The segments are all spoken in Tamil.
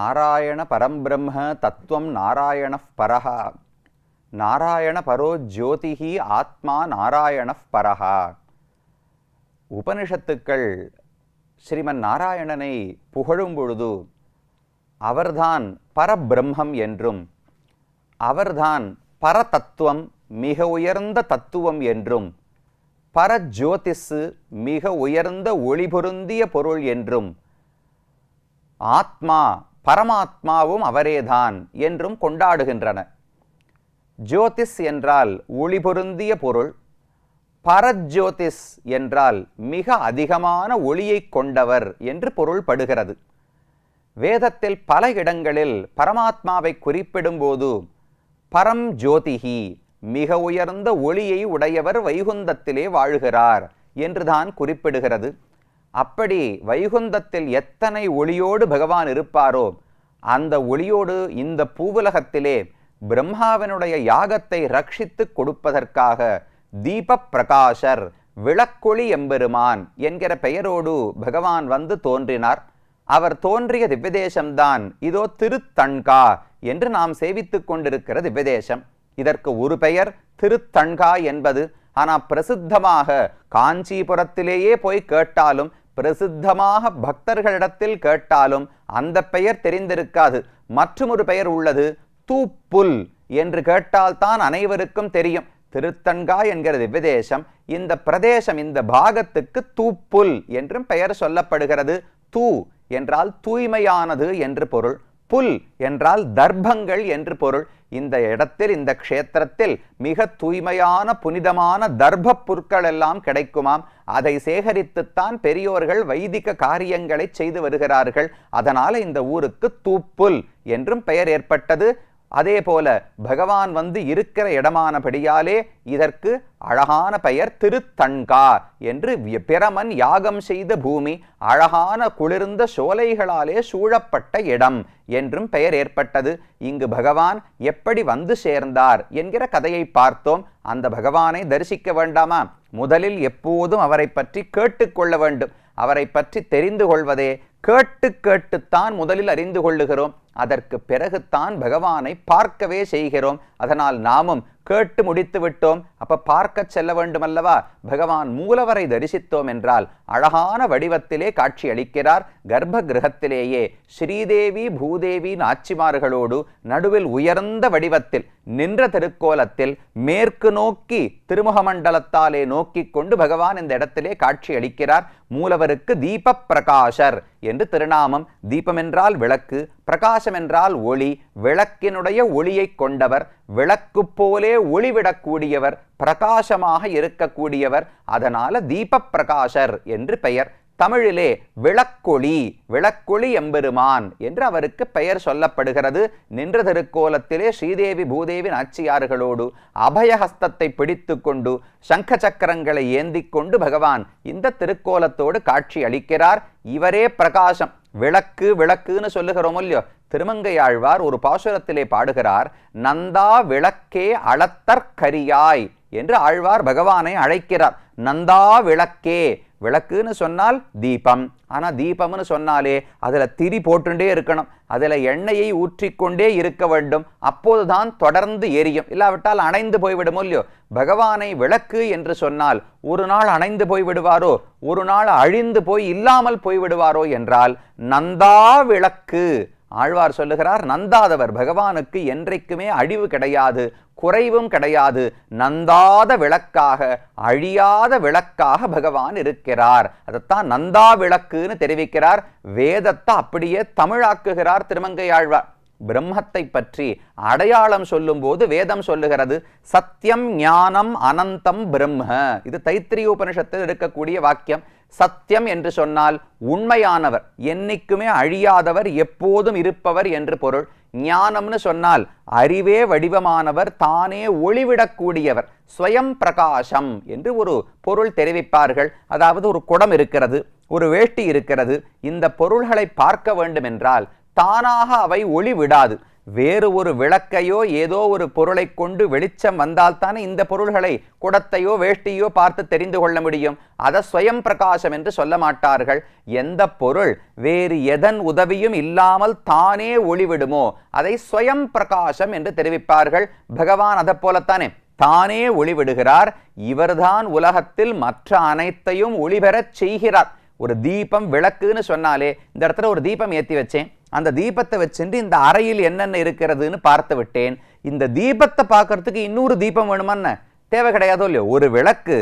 நாராயண பரம்பிரம்ம தத்துவம் நாராயண பரஹா நாராயண பரோ ஜோதிஹி ஆத்மா நாராயண பரஹா. உபனிஷத்துக்கள் ஸ்ரீமன் நாராயணனை புகழும் பொழுது அவர்தான் பரபிரம்மம் என்றும் அவர்தான் பரதத்துவம் மிக உயர்ந்த தத்துவம் என்றும் பரஜோதிஷு மிக உயர்ந்த ஒளி பொருந்திய பொருள் என்றும் ஆத்மா பரமாத்மாவும் அவரேதான் என்றும் கொண்டாடுகின்றன. ஜோதிஷ் என்றால் ஒளி பொருந்திய பொருள், பரஜோதிஷ் என்றால் மிக அதிகமான ஒளியை கொண்டவர் என்று பொருள் படுகிறது. வேதத்தில் பல இடங்களில் பரமாத்மாவை குறிப்பிடும்போது பரம் ஜோதிஹி மிக உயர்ந்த ஒளியை உடையவர் வைகுந்தத்திலே வாழுகிறார் என்றுதான் குறிப்பிடுகிறது. அப்படி வைகுந்தத்தில் எத்தனை ஒளியோடு பகவான் இருப்பாரோ அந்த ஒளியோடு இந்த பூவுலகத்திலே பிரம்மாவினுடைய யாகத்தை ரட்சித்து கொடுப்பதற்காக தீப பிரகாஷர் விளக்கொளி எம்பெருமான் என்கிற பெயரோடு பகவான் வந்து தோன்றினார். அவர் தோன்றிய திவ்யதேசம்தான் இதோ திருத்தண்கா என்று நாம் சேவித்துக் கொண்டிருக்கிற திவ்யதேசம். இதற்கு ஒரு பெயர் திருத்தண்கா என்பது. ஆனால் பிரசித்தமாக காஞ்சிபுரத்திலேயே போய் கேட்டாலும் பிரசித்தமாக பக்தர்களிடத்தில் கேட்டாலும் அந்த பெயர் தெரிந்திருக்காது. மற்றொரு பெயர் உள்ளது, தூப்புல் என்று கேட்டால்தான் அனைவருக்கும் தெரியும். திருத்தண்கா என்கிற திவ்யதேசம், இந்த பிரதேசம், இந்த பாகத்துக்கு தூப்புல் என்றும் பெயர் சொல்லப்படுகிறது. தூ என்றால் தூய்மையானது என்று பொருள், புல் என்றால் தர்ப்பங்கள் என்று பொருள். இந்த இடத்தில், இந்த க்ஷேத்திரத்தில் மிக தூய்மையான புனிதமான தர்ப்ப புற்கள் எல்லாம் கிடைக்குமாம். அதை சேகரித்துத்தான் பெரியோர்கள் வைதிக காரியங்களை செய்து வருகிறார்கள். அதனால இந்த ஊருக்கு தூப்புல் என்றும் பெயர் ஏற்பட்டது. அதே போல பகவான் வந்து இருக்கிற இடமானபடியாலே இதற்கு அழகான பெயர் திருத்தண்கா என்று. பிரமன் யாகம் செய்த பூமி, அழகான குளிர்ந்த சோலைகளாலே சூழப்பட்ட இடம் என்றும் பெயர் ஏற்பட்டது. இங்கு பகவான் எப்படி வந்து சேர்ந்தார் என்கிற கதையை பார்த்தோம். அந்த பகவானை தரிசிக்க வேண்டாமா? முதலில் எப்போதும் அவரை பற்றி கேட்டுக்கொள்ள வேண்டும். அவரை பற்றி தெரிந்து கொள்வதே கேட்டுத்தான் முதலில் அறிந்து கொள்ளுகிறோம். அதற்கு பிறகுத்தான் பகவானை பார்க்கவே செய்கிறோம். அதனால் நாமும் கேட்டு முடித்து விட்டோம், அப்ப பார்க்க செல்ல வேண்டுமல்லவா? பகவான் மூலவரை தரிசித்தோம் என்றால் அழகான வடிவத்திலே காட்சி அளிக்கிறார். கர்ப்ப கிரகத்திலேயே ஸ்ரீதேவி பூதேவி நாச்சிமார்களோடு நடுவில் உயர்ந்த வடிவத்தில் நின்ற திருக்கோலத்தில் மேற்கு நோக்கி திருமுகமண்டலத்தாலே நோக்கி கொண்டு பகவான் இந்த இடத்திலே காட்சி அளிக்கிறார். மூலவருக்கு தீப பிரகாஷர் என்று திருநாமம். தீபம் என்றால் விளக்கு, பிரகாசம் என்றால் ஒளி. விளக்கினுடைய ஒளியை கொண்டவர், விளக்கு போலே ஒளிவிடக்கூடியவர், பிரகாசமாக இருக்கக்கூடியவர். அதனால தீப பிரகாஷர் என்று பெயர். தமிழிலே விளக்கொளி, விளக்கொளி எம்பெருமான் என்று அவருக்கு பெயர் சொல்லப்படுகிறது. நின்ற திருக்கோலத்திலே ஸ்ரீதேவி பூதேவி நாச்சியார்களோடு அபயஹஸ்தத்தை பிடித்து கொண்டு சங்க சக்கரங்களை ஏந்தி கொண்டு பகவான் இந்த திருக்கோலத்தோடு காட்சி அளிக்கிறார். இவரே பிரகாசம். விளக்கு விளக்குன்னு சொல்லுகிறோம் இல்லையோ? திருமங்கையாழ்வார் ஒரு பாசுரத்திலே பாடுகிறார், நந்தா விளக்கே அளத்தற்கரியாய் என்று ஆழ்வார் பகவானை அழைக்கிறார். நந்தா விளக்கே, விளக்குன்னு சொன்னால் தீபம். ஆனா தீபம்னு சொன்னாலே அதுல திரி போட்டுண்டே இருக்கணும், அதுல எண்ணெயை ஊற்றிக்கொண்டே இருக்க வேண்டும். அப்போதுதான் தொடர்ந்து எரியும், இல்லாவிட்டால் அணைந்து போய்விடும் இல்லையோ? பகவானை விளக்கு என்று சொன்னால் ஒரு நாள் அணைந்து போய் விடுவாரோ, ஒரு நாள் அழிந்து போய் இல்லாமல் போய்விடுவாரோ என்றால் நந்தா விளக்கு. ஆழ்வார் சொல்லுகிறார், நந்தாதவர் பகவானுக்கு என்றைக்குமே அழிவு கிடையாது, குறைவும் கிடையாது. நந்தாத விளக்காக, அழியாத விளக்காக பகவான் இருக்கிறார். அதைத்தான் நந்தா விளக்குன்னு தெரிவிக்கிறார். வேதத்தை அப்படியே தமிழாக்குகிறார் திருமங்கையாழ்வார். பிரம்மத்தை பற்றி அடையாளம் சொல்லும் போது வேதம் சொல்லுகிறது, சத்தியம் ஞானம் அனந்தம் பிரம்ம. இது தைத்திரிய உபனிஷத்தில் இருக்கக்கூடிய வாக்கியம். சத்தியம் என்று சொன்னால் உண்மையானவர், என்னைக்குமே அழியாதவர், எப்போதும் இருப்பவர் என்று பொருள். ஞானம்னு சொன்னால் அறிவே வடிவமானவர், தானே ஒளிவிடக்கூடியவர், ஸ்வயம் பிரகாசம் என்று ஒரு பொருள் தெரிவிப்பார்கள். அதாவது ஒரு குடம் இருக்கிறது, ஒரு வேஷ்டி இருக்கிறது. இந்த பொருள்களை பார்க்க வேண்டும் என்றால் தானாக அவை ஒளி விடாது. வேறு ஒரு விளக்கையோ ஏதோ ஒரு பொருளை கொண்டு வெளிச்சம் வந்தால்தானே இந்த பொருள்களை குடத்தையோ வேஷ்டியோ பார்த்து தெரிந்து கொள்ள முடியும். அதை ஸ்வயம் பிரகாசம் என்று சொல்ல மாட்டார்கள். எந்த பொருள் வேறு எதன் உதவியும் இல்லாமல் தானே ஒளிவிடுமோ அதை ஸ்வயம் பிரகாசம் என்று தெரிவிப்பார்கள். பகவான் அதை போலத்தானே தானே ஒளிவிடுகிறார். இவர்தான் உலகத்தில் மற்ற அனைத்தையும் ஒளிபெறச் செய்கிறார். ஒரு தீபம் விளக்குன்னு சொன்னாலே, இந்த இடத்துல ஒரு தீபம் ஏற்றி வச்சேன், அந்த தீபத்தை வச்சுட்டு இந்த அறையில் என்னென்ன இருக்கிறதுன்னு பார்த்து விட்டேன். இந்த தீபத்தை பார்க்கறதுக்கு இன்னொரு தீபம் வேணுமான்னு தேவை கிடையாதோ இல்லையோ. ஒரு விளக்கு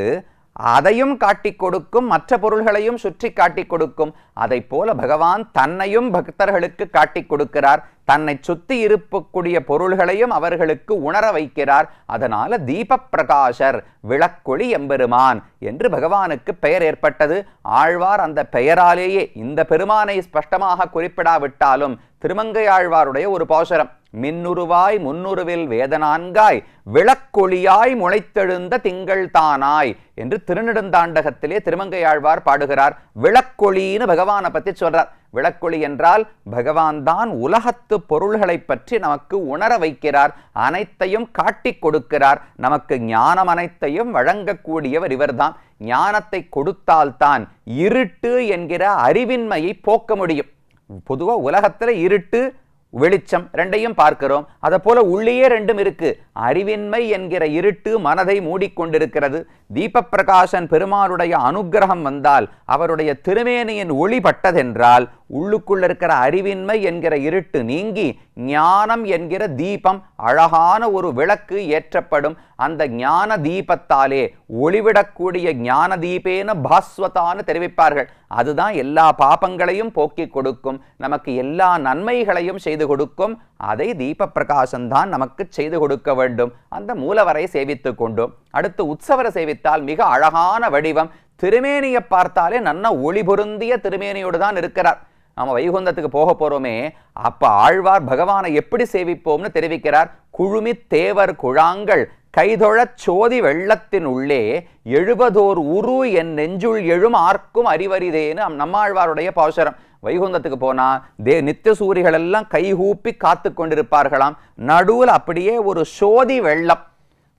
அதையும் காட்டி கொடுக்கும், மற்ற பொருள்களையும் சுற்றி காட்டி கொடுக்கும். அதை போல பகவான் தன்னையும் பக்தர்களுக்கு காட்டி கொடுக்கிறார். தன்னை சுத்தி இருக்கக்கூடிய பொருள்களையும் அவர்களுக்கு உணர வைக்கிறார். அதனால தீப பிரகாசர், விளக்கொளி எம்பெருமான் என்று பகவானுக்கு பெயர் ஏற்பட்டது. ஆழ்வார் அந்த பெயராலேயே இந்த பெருமானை ஸ்பஷ்டமாக குறிப்பிடாவிட்டாலும் திருமங்கையாழ்வாருடைய ஒரு பாசுரம், மின்னுருவாய் முன்னுருவில் வேதனான்காய் விளக்கொளியாய் முளைத்தெழுந்த திங்கள் தானாய் என்று திருநெடுந்தாண்டகத்திலே திருமங்கையாழ்வார் பாடுகிறார். விளக்கொளின்னு பகவானை பற்றி சொல்றார். விளக்கொளி என்றால் பகவான் தான் உலகத்து பொருள்களை பற்றி நமக்கு உணர வைக்கிறார், அனைத்தையும் காட்டி கொடுக்கிறார். நமக்கு ஞானம் அனைத்தையும் வழங்கக்கூடியவர் இவர்தான். ஞானத்தை கொடுத்தால்தான் இருட்டு என்கிற அறிவின்மையை போக்க முடியும். பொதுவா உலகத்துல இருட்டு வெளிச்சம் ரெண்டையும் பார்க்கிறோம். அதை போல உள்ளேயே ரெண்டும் இருக்கு. அறிவின்மை என்கிற இருட்டு மனதை மூடிக்கொண்டிருக்கிறது. தீப பிரகாசன் பெருமாளுடைய அனுகிரகம் வந்தால், அவருடைய திருமேனியின் ஒளி பட்டதென்றால் உள்ளுக்குள்ள இருக்கிற அறிவின்மை என்கிற இருட்டு நீங்கி ஞானம் என்கிற தீபம், அழகான ஒரு விளக்கு ஏற்றப்படும். அந்த ஞான தீபத்தாலே ஒளிவிடக்கூடிய ஞான தீபேன பாஸ்வதான்னு தெரிவிப்பார்கள். அதுதான் எல்லா பாபங்களையும் போக்கி கொடுக்கும், நமக்கு எல்லா நன்மைகளையும் செய்து கொடுக்கும். அதை தீப பிரகாசம்தான் நமக்கு செய்து கொடுக்க வேண்டும். அந்த மூலவரை சேவித்துக் கொண்டோம். அடுத்து உற்சவரை சேவித்தால் மிக அழகான வடிவம். திருமேனியை பார்த்தாலே நல்ல ஒளி பொருந்திய திருமேனியோடு தான் இருக்கிறார். நாம வைகுந்தத்துக்கு போக போறோமே, அப்ப ஆழ்வார் பகவானை எப்படி சேவிப்போம்னு தெரிவிக்கிறார். குழுமி தேவர் குழாங்கள் கைதொழச் சோதி வெள்ளத்தின் உள்ளே எழுபதோர் உரு என் நெஞ்சுள் எழும் ஆர்க்கும் அறிவரிதேன்னு நம்மாழ்வாருடைய பாசுரம். வைகுந்தத்துக்கு போனா நித்திய சூரிகள் எல்லாம் கைகூப்பி காத்து கொண்டிருப்பார்களாம். நடுவில் அப்படியே ஒரு சோதி வெள்ளம்,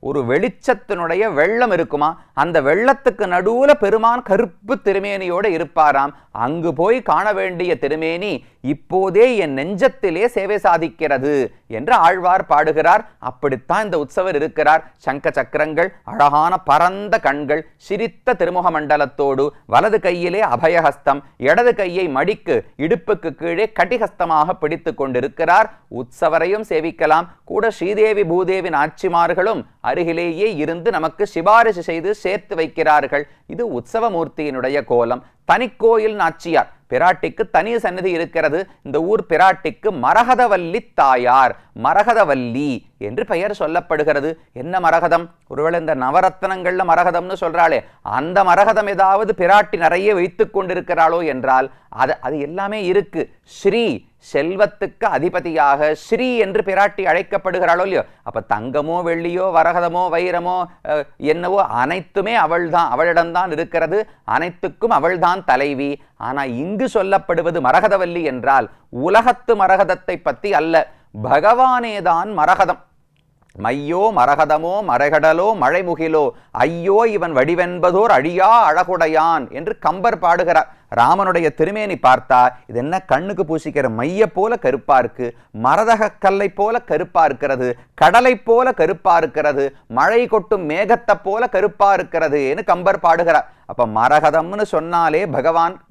ஒரு வெளிச்சத்தினுடைய வெள்ளம் இருக்குமா. அந்த வெள்ளத்துக்கு நடுவுல பெருமான் கருப்பு திருமேனியோடு இருப்பாராம். அங்கு போய் காண வேண்டிய திருமேனி இப்போதே என் நெஞ்சத்திலே சேவை சாதிக்கிறது என்று ஆழ்வார் பாடுகிறார். அப்படித்தான் இந்த உற்சவர் இருக்கிறார். சங்க சக்கரங்கள், அழகான பரந்த கண்கள், சிரித்த திருமுக மண்டலத்தோடு, வலது கையிலே அபயஹஸ்தம், இடது கையை மடிக்கு இடுப்புக்கு கீழே கட்டிஹஸ்தமாக பிடித்து கொண்டிருக்கிறார். உற்சவரையும் சேவிக்கலாம். கூட ஸ்ரீதேவி பூதேவி நாச்சிமார்களும் அருகிலேயே இருந்து நமக்கு சிபாரிசு செய்து சேர்த்து வைக்கிறார்கள். இது உற்சவமூர்த்தியினுடைய கோலம். தனிக்கோயில் நாச்சியார், பிராட்டிக்கு தனி சன்னதி இருக்கிறது. இந்த ஊர் பிராட்டிக்கு மரகதவல்லி தாயார், மரகதவல்லி என்று பெயர் சொல்லப்படுகிறது. என்ன மரகதம்? ஒருவேளை இந்த நவரத்னங்கள்ல மரகதம்னு சொல்றாளே, அந்த மரகதம் ஏதாவது பிராட்டி நிறைய வைத்துக் கொண்டிருக்கிறாளோ என்றால் அது எல்லாமே இருக்கு. ஸ்ரீ, செல்வத்துக்கு அதிபதியாக ஸ்ரீ என்று பிராட்டி அழைக்கப்படுகிறாளோ இல்லையோ. அப்ப தங்கமோ வெள்ளியோ வரகதமோ வைரமோ என்னவோ அனைத்துமே அவள்தான், அவளிடம்தான் இருக்கிறது. அனைத்துக்கும் அவள்தான் தலைவி. ஆனா இங்கு சொல்லப்படுவது மரகதவல்லி என்றால் உலகத்து மரகதத்தை பற்றி அல்ல, பகவானேதான் மரகதம். மையோ மரகதமோ மரகடலோ மழைமுகிலோ ஐயோ இவன் வடிவென்பதோர் அழியா அழகுடையான் என்று கம்பர் பாடுகிறார். ராமனுடைய திருமேனி பார்த்தா இது என்ன கண்ணுக்கு பூசிக்கிற மைய போல கருப்பா இருக்கு, மரதக கல்லை போல கருப்பா இருக்கிறது, கடலை போல கருப்பா இருக்கிறது, மழை கொட்டும் மேகத்தை போல கருப்பா இருக்கிறது என்று கம்பர் பாடுகிறார். அப்ப மரகதம்னு சொன்னாலே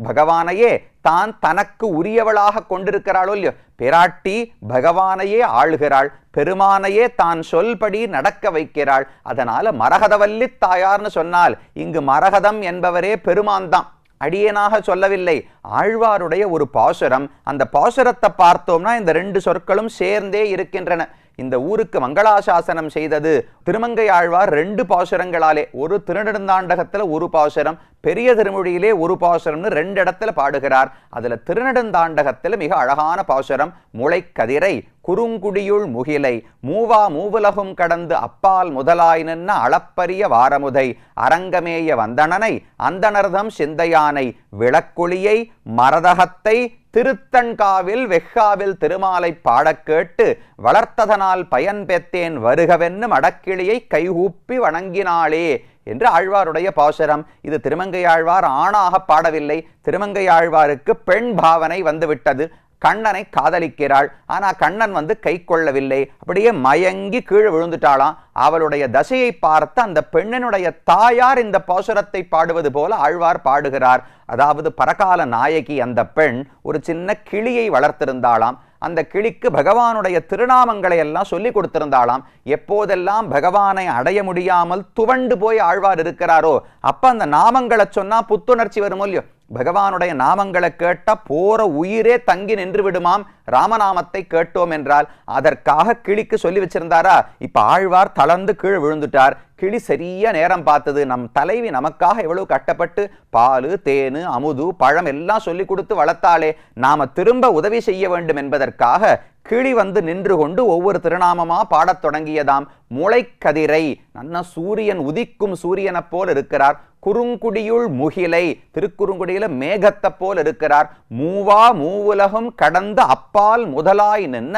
பகவானையே தான் தனக்கு உரியவளாக கொண்டிருக்கிறாளோ இல்லையோ. பிராட்டி பகவானையே ஆளுகிறாள், பெருமானையே தான் சொல்படி நடக்க வைக்கிறாள். அதனால மரகதவல்லி தாயார்னு சொன்னால் இங்கு மரகதம் என்பவரே பெருமான் தான், அடியேனாக சொல்லவில்லை. ஆழ்வாருடைய ஒரு பாசுரம். அந்த பாசுரத்தை பார்த்தோம்னா இந்த ரெண்டு சொற்களும் சேர்ந்தே இருக்கின்றன. இந்த ஊருக்கு மங்களாசாசனம் செய்தது திருமங்கை ஆழ்வார் 2 பாசுரங்களாலே. ஒரு திருநெடுந்தாண்டகத்துல ஒரு பாசுரம், பெரிய திருமொழியிலே ஒரு பாசுரம்னு 2 இடத்துல பாடுகிறார். அதுல திருநெடுந்தாண்டகத்துல மிக அழகான பாசுரம். முளைக்கதிரை குறுங்குடியுள் முகிலை மூவா மூவுலகும் கடந்து அப்பால் முதலாய் நின்ன அளப்பரிய வாரமுதை அரங்கமேய வந்தனனை அந்தணர்தம் சிந்தையானை விளக்குளியை மரதகத்தை திருத்தன்காவில் வெஃகாவில் திருமாலை பாடக் கேட்டு வளர்த்ததனால் பயன் பெற்றேன் வருகவென்னு மடக்கிளியை கைகூப்பி வணங்கினாளே என்று ஆழ்வாருடைய பாசுரம். இது திருமங்கையாழ்வார் ஆணாக பாடவில்லை. திருமங்கையாழ்வாருக்கு பெண் பாவனை வந்துவிட்டது. கண்ணனை காதலிக்கிறாள். ஆனா கண்ணன் கை கொள்ளவில்லை. அப்படியே மயங்கி கீழே விழுந்துட்டாளாம். அவளுடைய தசையை பார்த்து அந்த பெண்ணினுடைய தாயார் இந்த பாசுரத்தை பாடுவது போல ஆழ்வார் பாடுகிறார். அதாவது பரகால நாயகி அந்த பெண் ஒரு சின்ன கிளியை வளர்த்திருந்தாளாம். அந்த கிளிக்கு பகவானுடைய திருநாமங்களை எல்லாம் சொல்லி கொடுத்திருந்தாளாம். எப்போதெல்லாம் பகவானை அடைய முடியாமல் துவண்டு போய் ஆழ்வார் இருக்கிறாரோ அப்ப அந்த நாமங்களை சொன்னா புத்துணர்ச்சி வருமோ இல்லையோ. பகவானுடைய நாமங்களை கேட்ட போற உயிரே தங்கி நின்று விடுமாம் ராமநாமத்தை கேட்டோம் என்றால். அதற்காக கிளிக்கு சொல்லி வச்சிருந்தாரா. இப்ப ஆழ்வார் தளர்ந்து கீழே விழுந்துட்டார். கிளி சரியா நேரம் பார்த்தது. நம் தலைவி நமக்காக எவ்வளவு கட்டப்பட்டு பாலு தேனு அமுது பழம் எல்லாம் சொல்லி கொடுத்து வளர்த்தாலே நாம திரும்ப உதவி செய்ய வேண்டும் என்பதற்காக கிளி நின்று கொண்டு ஒவ்வொரு திருநாமமா பாடத் தொடங்கியதாம். முளைக்கதிரை நன்ன சூரியன் உதிக்கும் சூரியனை போல் இருக்கிறார். குறுங்குடியுள் முகிலை திருக்குறுங்குடியில மேகத்தை போல் இருக்கிறார். மூவா மூவுலகும் கடந்து அப்பால் முதலாய் நின்ன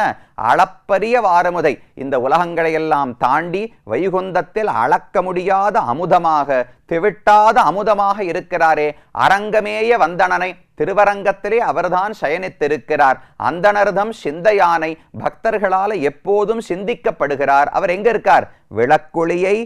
அளப்பரிய வாரமுதை இந்த உலகங்களை எல்லாம் தாண்டி வைகுந்தத்தில் அளக்க முடியாத அமுதமாக திவிட்டாத அமுதமாக இருக்கிறாரே அரங்கமேய வந்தனனை திருவரங்கத்திலே அவர்தான் சயனித்திருக்கிறார். அந்தணர்தம் சிந்தையானை பக்தர்களால எப்போதும் சிந்திக்கப்படுகிறார். அவர் எங்க இருக்கார்? விளக்குளியை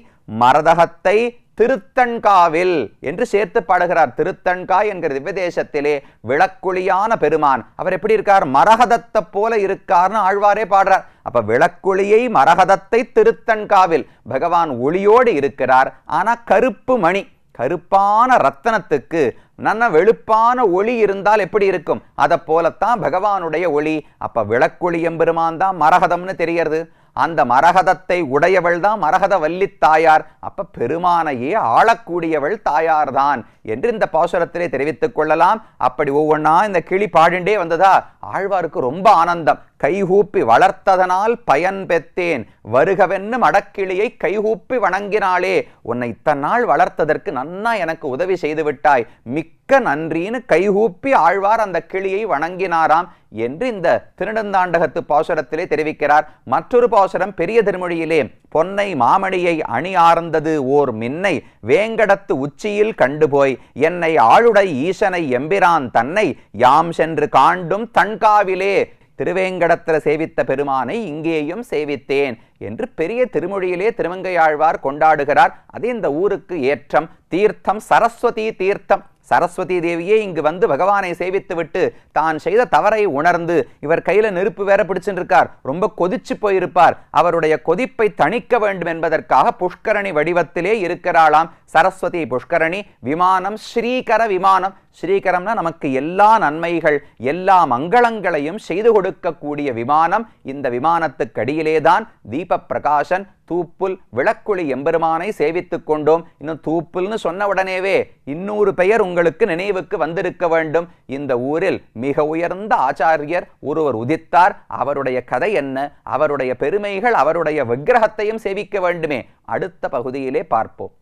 மரதகத்தை திருத்தன்காவில் என்று சேர்த்து பாடுகிறார். திருத்தன்காய் என்கிற திவ்யதேசத்திலே விளக்குளியான பெருமான் அவர் எப்படி இருக்கார்? மரகதத்தை போல இருக்கார்னு ஆழ்வாரே பாடுறார். அப்ப விளக்குளியை மரகதத்தை திருத்தன்காவில் பகவான் ஒளியோடு இருக்கிறார். ஆனா கருப்பு மணி கருப்பான ரத்தனத்துக்கு நல்ல வெளுப்பான ஒளி இருந்தால் எப்படி இருக்கும்? அதை போலத்தான் பகவானுடைய ஒளி. அப்ப விளக்குளி எம்பெருமான் தான் மரகதம்னு தெரியறது. அந்த மரகதத்தை உடையவள் தான் மரகத வல்லி தாயார். அப்ப பெருமானையே ஆளக்கூடியவள் தாயார் தான் என்று இந்த பாசுரத்திலே தெரிவித்துக் கொள்ளலாம். அப்படி ஒவ்வொன்னா இந்த கிளி பாடிண்டே வந்ததா ஆழ்வாருக்கு ரொம்ப ஆனந்தம். கைகூப்பி வளர்த்ததனால் பயன் பெற்றேன் வருகவென்னு மடக்கிளியை கைகூப்பி வணங்கினாளே. உன்னை இத்தனை நாள் வளர்த்ததற்கு நன்னா எனக்கு உதவி செய்து விட்டாய், மிக்க நன்றின்னு கைகூப்பி ஆழ்வார் அந்த கிளியை வணங்கினாராம் என்று இந்த திருநெடுந்தாண்டகத்து பாசுரத்திலே தெரிவிக்கிறார். மற்றொரு பாசுரம் பெரிய திருமொழியிலே பொன்னை மாமணியை அணி ஆர்ந்தது ஓர் மின்னை வேங்கடத்து உச்சியில் கண்டுபோய் என்னை ஆளுடை ஈசனை எம்பிரான் தன்னை யாம் சென்று காண்டும் தன்காவிலே திருவேங்கடத்தில் சேவித்த பெருமானை இங்கேயும் சேவித்தேன் என்று பெரிய திருமொழியிலே திருமங்கையாழ்வார் கொண்டாடுகிறார். அது இந்த ஊருக்கு ஏற்றம். தீர்த்தம் சரஸ்வதி தீர்த்தம். சரஸ்வதி தேவியே இங்கு பகவானை சேவித்து விட்டு தான் செய்த தவறை உணர்ந்து இவர் கையில நெருப்பு வேற பிடிச்சுட்டு இருக்கார். ரொம்ப கொதிச்சு போயிருப்பார். அவருடைய கொதிப்பை தணிக்க வேண்டும் என்பதற்காக புஷ்கரணி வடிவத்திலே இருக்கிறாளாம் சரஸ்வதி. புஷ்கரணி விமானம் ஸ்ரீகர விமானம். ஸ்ரீகரம்னா நமக்கு எல்லா நன்மைகள் எல்லா மங்களங்களையும் செய்து கொடுக்கக்கூடிய விமானம். இந்த விமானத்துக்கு அடியிலேதான் தீப பிரகாசன் தூப்புல் விளக்குளி எம்பெருமானை சேவித்துக் கொண்டோம். இன்னும் தூப்புல்னு சொன்ன உடனேவே இன்னொரு பெயர் உங்களுக்கு நினைவுக்கு வந்திருக்க வேண்டும். இந்த ஊரில் மிக உயர்ந்த ஆச்சாரியர் ஒருவர் உதித்தார். அவருடைய கதை என்ன, அவருடைய பெருமைகள், அவருடைய விக்கிரகத்தையும் சேவிக்க வேண்டுமே. அடுத்த பகுதியிலே பார்ப்போம்.